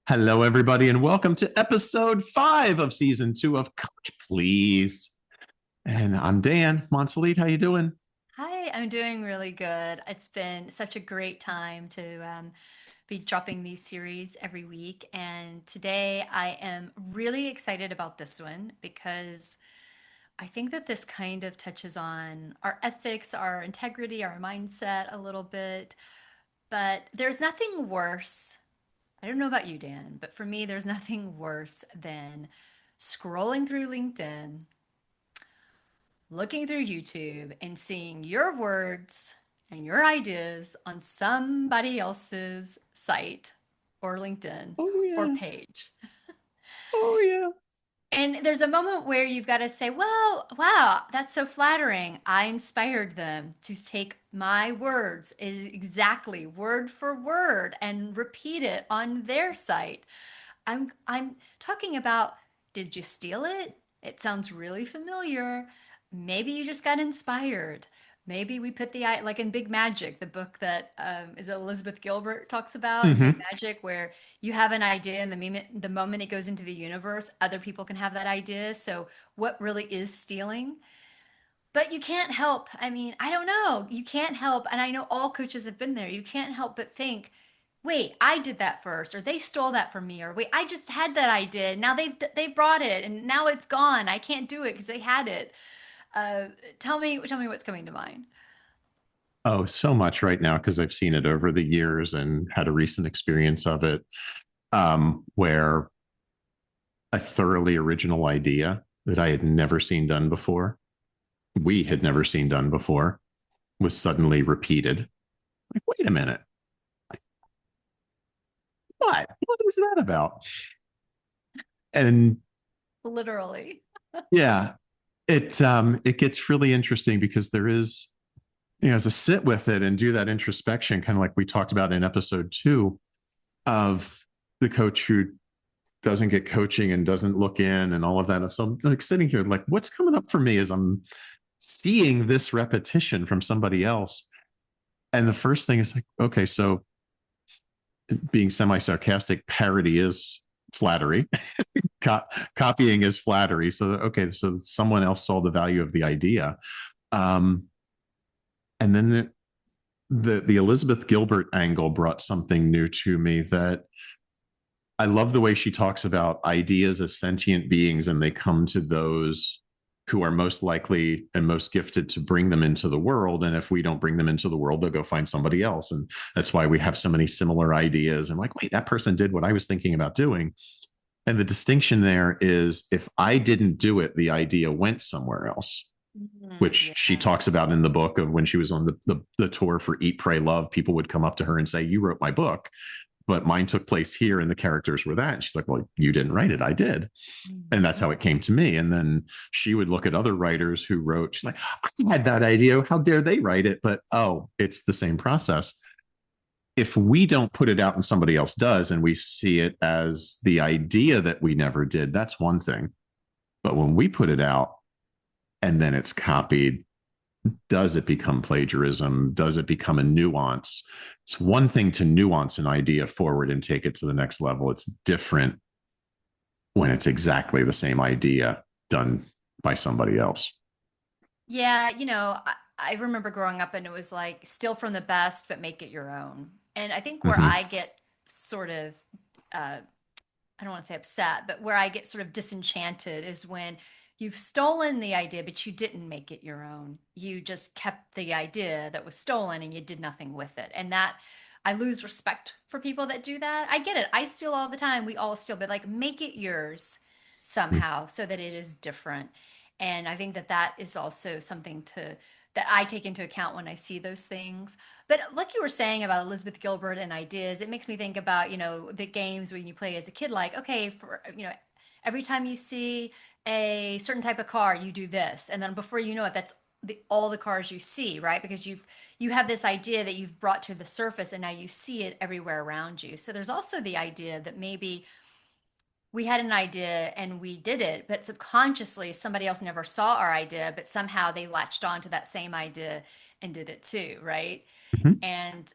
Hello, everybody, and welcome to episode 5 of season 2 of Coach Please. And I'm Dan Monselete. How you doing? Hi, I'm doing really good. It's been such a great time to be dropping these series every week. And today I am really excited about this one because I think that this kind of touches on our ethics, our integrity, our mindset a little bit. But there's nothing worse. I don't know about you, Dan, but for me, there's nothing worse than scrolling through LinkedIn, looking through YouTube and seeing your words and your ideas on somebody else's site or LinkedIn Oh, or yeah. page. Oh, yeah. And there's a moment where you've got to say, well, wow, that's so flattering. I inspired them to take my words is exactly word for word and repeat it on their site. I'm talking about, did you steal it? It sounds really familiar. Maybe you just got inspired. Maybe we put like in Big Magic, the book that is Elizabeth Gilbert talks about in Big Hmm. Magic, where you have an idea and the moment it goes into the universe, other people can have that idea. So what really is stealing? But you can't help. I mean, I don't know. You can't help. And I know all coaches have been there. You can't help but think, wait, I did that first, or they stole that from me, or wait, I just had that idea. Now they've brought it, and now it's gone. I can't do it because they had it. Tell me what's coming to mind. Oh, so much right now because I've seen it over the years and had a recent experience of it, where a thoroughly original idea that I had never seen done before, we had never seen done before, was suddenly repeated. Like, wait a minute. What? What is that about? And Literally. yeah, it gets really interesting because there is, as a sit with it and do that introspection, kind of like we talked about in episode 2 of the coach who doesn't get coaching and doesn't look in and all of that. So I'm like sitting here, like, what's coming up for me as I'm seeing this repetition from somebody else. And the first thing is like, okay, so being semi-sarcastic, parody is flattery. Co- Copying is flattery. So okay, so someone else saw the value of the idea. Um, and then the Elizabeth Gilbert angle brought something new to me that I love the way she talks about ideas as sentient beings, and they come to those who are most likely and most gifted to bring them into the world. And if we don't bring them into the world, they'll go find somebody else. And that's why we have so many similar ideas. And like, wait, that person did what I was thinking about doing. And the distinction there is if I didn't do it, the idea went somewhere else, which she Yeah. talks about in the book of when she was on the tour for Eat, Pray, Love. People would come up to her and say, you wrote my book, but mine took place here and the characters were that. And she's like, well, you didn't write it. I did. And that's how Mhm. it came to me. And then she would look at other writers who wrote, she's like, I had that idea. How dare they write it? But oh, it's the same process. If we don't put it out and somebody else does, and we see it as the idea that we never did, that's one thing. But when we put it out and then it's copied, does it become plagiarism? Does it become a nuance? It's one thing to nuance an idea forward and take it to the next level. It's different when it's exactly the same idea done by somebody else. Yeah, I remember growing up and it was like steal from the best, but make it your own. And I think where Mm-hmm. I get sort of I don't want to say upset, but where I get sort of disenchanted is when you've stolen the idea, but you didn't make it your own. You just kept the idea that was stolen and you did nothing with it. And that I lose respect for people that do that. I get it. I steal all the time. We all steal, but like make it yours somehow so that it is different. And I think that that is also something to that I take into account when I see those things. But like you were saying about Elizabeth Gilbert and ideas, it makes me think about, the games when you play as a kid, like, okay, every time you see a certain type of car, you do this. And then before you know it, that's all the cars you see, right? Because you have this idea that you've brought to the surface and now you see it everywhere around you. So there's also the idea that maybe we had an idea and we did it, but subconsciously somebody else never saw our idea, but somehow they latched on to that same idea and did it too, right? Mm-hmm. And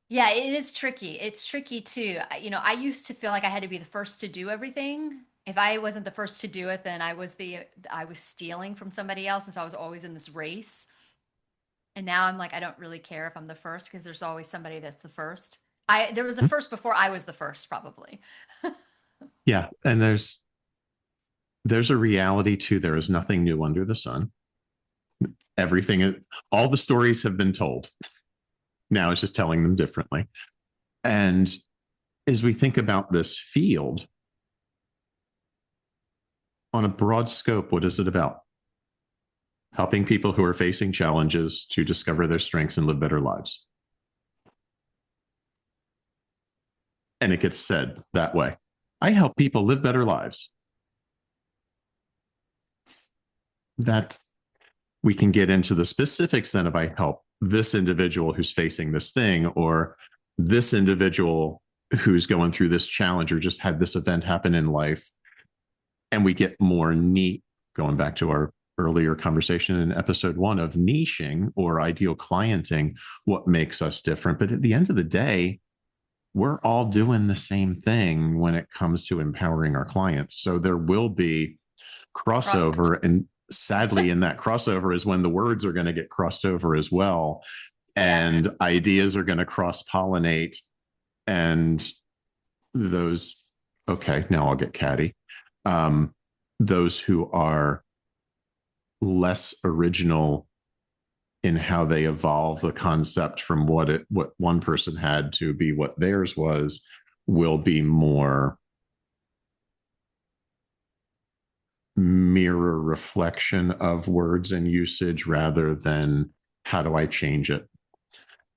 Yeah, it is tricky. It's tricky too. I used to feel like I had to be the first to do everything. If I wasn't the first to do it, then I was stealing from somebody else, and so I was always in this race. And now I'm like, I don't really care if I'm the first because there's always somebody that's the first. There was a Hmm? first before I was the first, probably. Yeah, and there's a reality too. There is nothing new under the sun. Everything, all the stories have been told. Now it's just telling them differently. And as we think about this field on a broad scope, what is it about? Helping people who are facing challenges to discover their strengths and live better lives. And it gets said that way. I help people live better lives. That we can get into the specifics then if I help this individual who's facing this thing, or this individual who's going through this challenge or just had this event happen in life. And we get more neat, going back to our earlier conversation in episode 1 of niching or ideal clienting, what makes us different. But at the end of the day, we're all doing the same thing when it comes to empowering our clients. So there will be Crossover. crossover. And sadly, in that crossover is when the words are going to get crossed over as well. Yeah. And ideas are going to cross pollinate. And those, okay, now I'll get catty. Um, those who are less original in how they evolve the concept from what one person had to be what theirs was will be more mirror reflection of words and usage rather than how do I change it.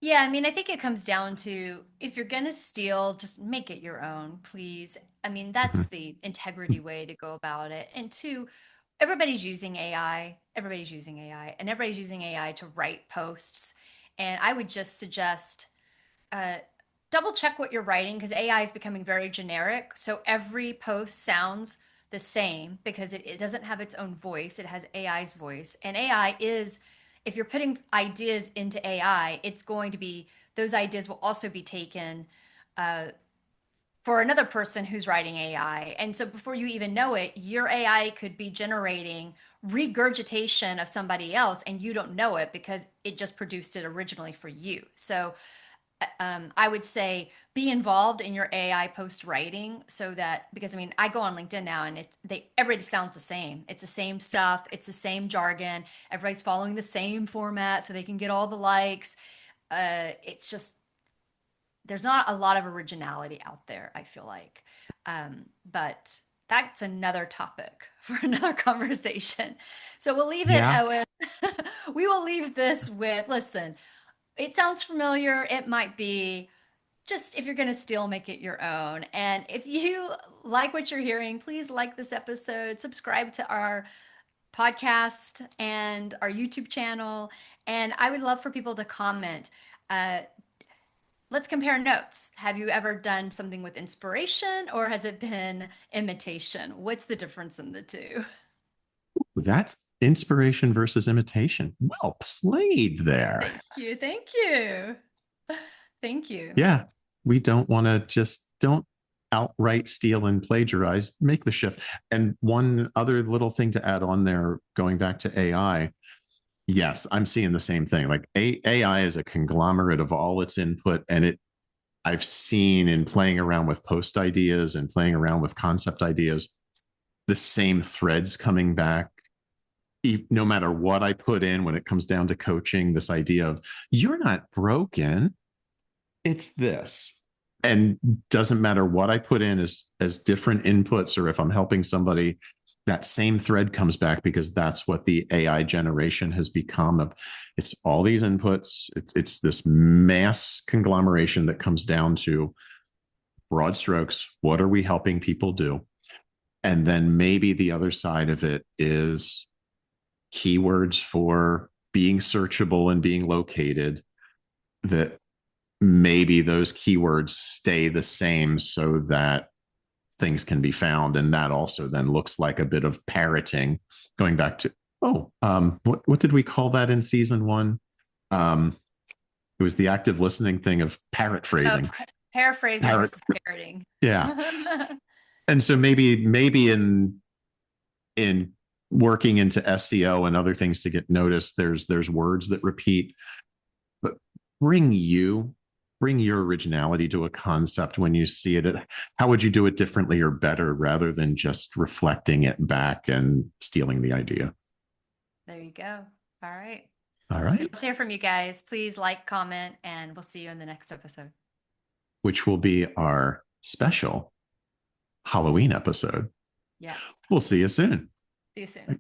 Yeah, I mean, I think it comes down to if you're going to steal, just make it your own, please. I mean, that's Mhm. the integrity way to go about it. And two, everybody's using AI. Everybody's using AI, and everybody's using AI to write posts. And I would just suggest uh, double check what you're writing because AI is becoming very generic. So every post sounds the same because it doesn't have its own voice. It has AI's voice. And AI is, if you're putting ideas into AI, it's going to be, those ideas will also be taken uh, for another person who's writing AI. And so before you even know it, your AI could be generating regurgitation of somebody else and you don't know it because it just produced it originally for you. So I would say be involved in your AI post writing so that because I mean I go on LinkedIn now and everybody sounds the same. It's the same stuff. It's the same jargon. Everybody's following the same format so they can get all the likes. It's just there's not a lot of originality out there. I feel like, but that's another topic for another conversation. So we'll leave it Yeah. with we will leave this with listen. It sounds familiar. It might be just if you're going to steal, make it your own. And if you like what you're hearing, please like this episode, subscribe to our podcast and our YouTube channel. And I would love for people to comment. Uh, let's compare notes. Have you ever done something with inspiration or has it been imitation? What's the difference in the two? That's inspiration versus imitation. Well played there. Thank you. Thank you. Thank you. Yeah, we don't want to just don't outright steal and plagiarize, make the shift. And one other little thing to add on there, going back to AI, yes, I'm seeing the same thing. Like AI is a conglomerate of all its input, and I've seen in playing around with post ideas and playing around with concept ideas, the same threads coming back. No matter what I put in when it comes down to coaching, this idea of you're not broken, it's this. And doesn't matter what I put in as different inputs, or if I'm helping somebody, that same thread comes back because that's what the AI generation has become. Of it's all these inputs. It's this mass conglomeration that comes down to broad strokes. What are we helping people do? And then maybe the other side of it is keywords for being searchable and being located, that maybe those keywords stay the same so that things can be found. And that also then looks like a bit of parroting, going back to, what did we call that in season 1? Um, It was the active listening thing of parrot Oh, phrasing. paraphrasing Parrot. versus parroting. Yeah. And so maybe in working into SEO and other things to get noticed, there's words that repeat, but bring your originality to a concept when you see it. How would you do it differently or better rather than just reflecting it back and stealing the idea? There you go. All right. All right. We'd love to hear from you guys. Please like, comment, and we'll see you in the next episode. Which will be our special Halloween episode. Yeah. We'll see you soon. See you soon.